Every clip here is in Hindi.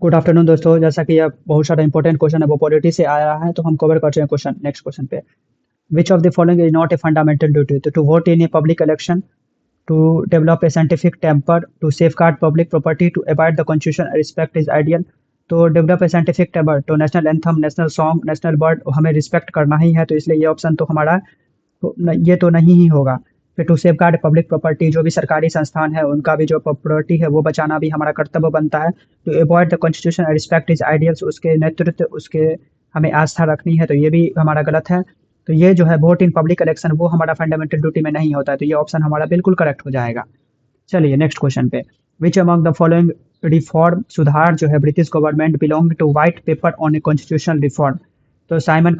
गुड आफ्टरनून दोस्तों। जैसा कि अब बहुत सारा इंपॉर्टेंट क्वेश्चन है वो पॉलिटी से आया है, तो हम कवर करते हैं क्वेश्चन। नेक्स्ट क्वेश्चन पे, which of the following is not a fundamental duty? तो to vote in a public election, to develop a scientific temper, to safeguard public property, to avoid the constitution respect is ideal. तो डेवलप ए साइंटिफिक टेम्पर, तो national anthem, national song, national bird हमें रिस्पेक्ट करना ही है, तो इसलिए ये ऑप्शन तो हमारा ये तो नहीं ही होगा। फिर टू सेफगार्ड पब्लिक प्रॉपर्टी, जो भी सरकारी संस्थान है उनका भी जो प्रॉपर्टी है वो बचाना भी हमारा कर्तव्य बनता है। To avoid the constitution respect is ideals, उसके नेतृत्व उसके हमें आस्था रखनी है, तो ये भी हमारा गलत है। तो ये जो है वोट इन पब्लिक इलेक्शन वो हमारा फंडामेंटल ड्यूटी में नहीं होता है, तो ये ऑप्शन हमारा बिल्कुल करेक्ट हो जाएगा। चलिए नेक्स्ट क्वेश्चन पे, which among the following reform, सुधार जो है British government belong to white paper on a constitutional reform? तो साइमन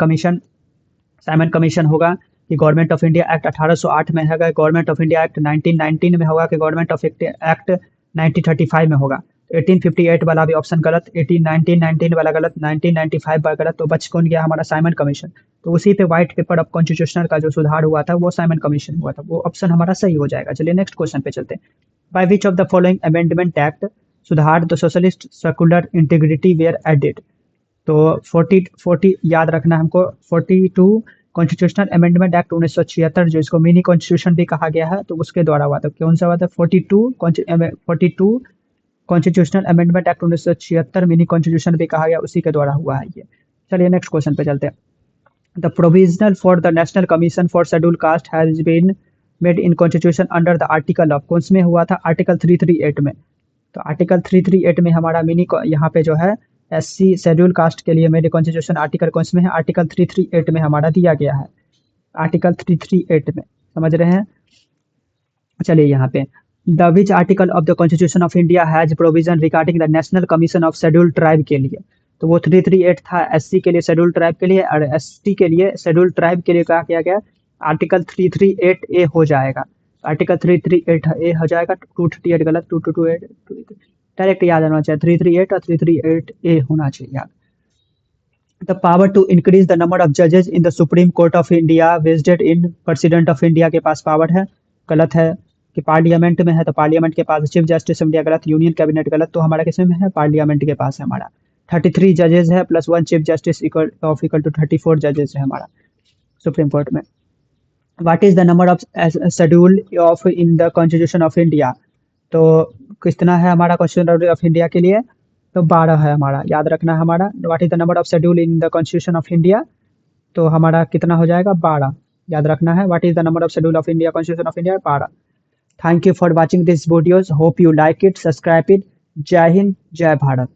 कमीशन होगा कि गवर्नमेंट ऑफ इंडिया एक्ट 1808 में है, गवर्नमेंट ऑफ इंडिया एक्ट 1919 में होगा, कि गवर्नमेंट ऑफ एक्ट 1935 में होगा। 1858 वाला भी ऑप्शन गलत, 1919 वाला गलत, 1995 वाला गलत, तो बच कौन गया हमारा? Simon commission. तो उसी पे व्हाइट पेपर ऑफ कॉन्स्टिट्यूशनल का जो सुधार हुआ था वो साइमन कमीशन हुआ था, वो ऑप्शन हमारा सही हो जाएगा। चलिए नेक्स्ट क्वेश्चन पे चलते हैं। By which of the following amendment act सुधार the socialist secular integrity were added? तो 40 याद रखना हमको। 42 कॉन्स्टिट्यूशनल अमेंडमेंट एक्ट 1976, जो इसको मिनी कॉन्स्टिट्यूशन भी कहा गया है, तो उसके द्वारा हुआ था। कौन सा हुआ था? 42 constitutional amendment act 1976 mini constitution भी कहा गया, उसी के द्वारा हुआ है ये। चलिए नेक्स्ट क्वेश्चन पे चलते हैं। The provisional for the national commission for schedule caste has been made in constitution under the article of, कौन में हुआ था? आर्टिकल 338 में। तो आर्टिकल 338 में हमारा यहाँ पे जो है एससी शेड्यूल कास्ट के लिए मेरे कॉन्स्टिट्यूशन आर्टिकल कौन में है? आर्टिकल 338 में हमारा दिया गया है, आर्टिकल 338 में, समझ रहे हैं। चलिए यहाँ पे, the which article of the constitution of India has provision regarding the national commission of schedule tribe के लिए? तो वो 338 था एससी के लिए, शेड्यूल ट्राइब के लिए, और एसटी के लिए, शेड्यूल ट्राइब के लिए क्या किया गया? आर्टिकल 338 ए हो जाएगा। आर्टिकल 338 ए हो जाएगा, 238 गलत, 2228 डायरेक्ट याद आना चाहिए, 338 और 338 ए होना चाहिए याद। The power to increase the number of जजेस in the Supreme Court of India vested in president of India के पास पावर है, गलत है। कि पार्लियामेंट में है, तो पार्लियामेंट के पास चीफ जस्टिस ऑफ इंडिया, गलत। यूनियन कैबिनेट गलत, तो हमारा किसमें है? पार्लियामेंट के पास है हमारा। 33 जजेस है plus 1 chief justice equal to 34 जजेस है हमारा सुप्रीम कोर्ट में। What is the number of schedule of in the constitution of India? तो कितना है हमारा कॉन्स्टिट्यूशन ऑफ इंडिया के लिए? तो 12 है हमारा, याद रखना है हमारा। What is the number of schedule in the constitution of India? तो हमारा कितना हो जाएगा? 12, याद रखना है। What is the number of schedule of India constitution of India? 12। Thank you for watching this videos, hope you like it, subscribe it. जय हिंद, जय भारत।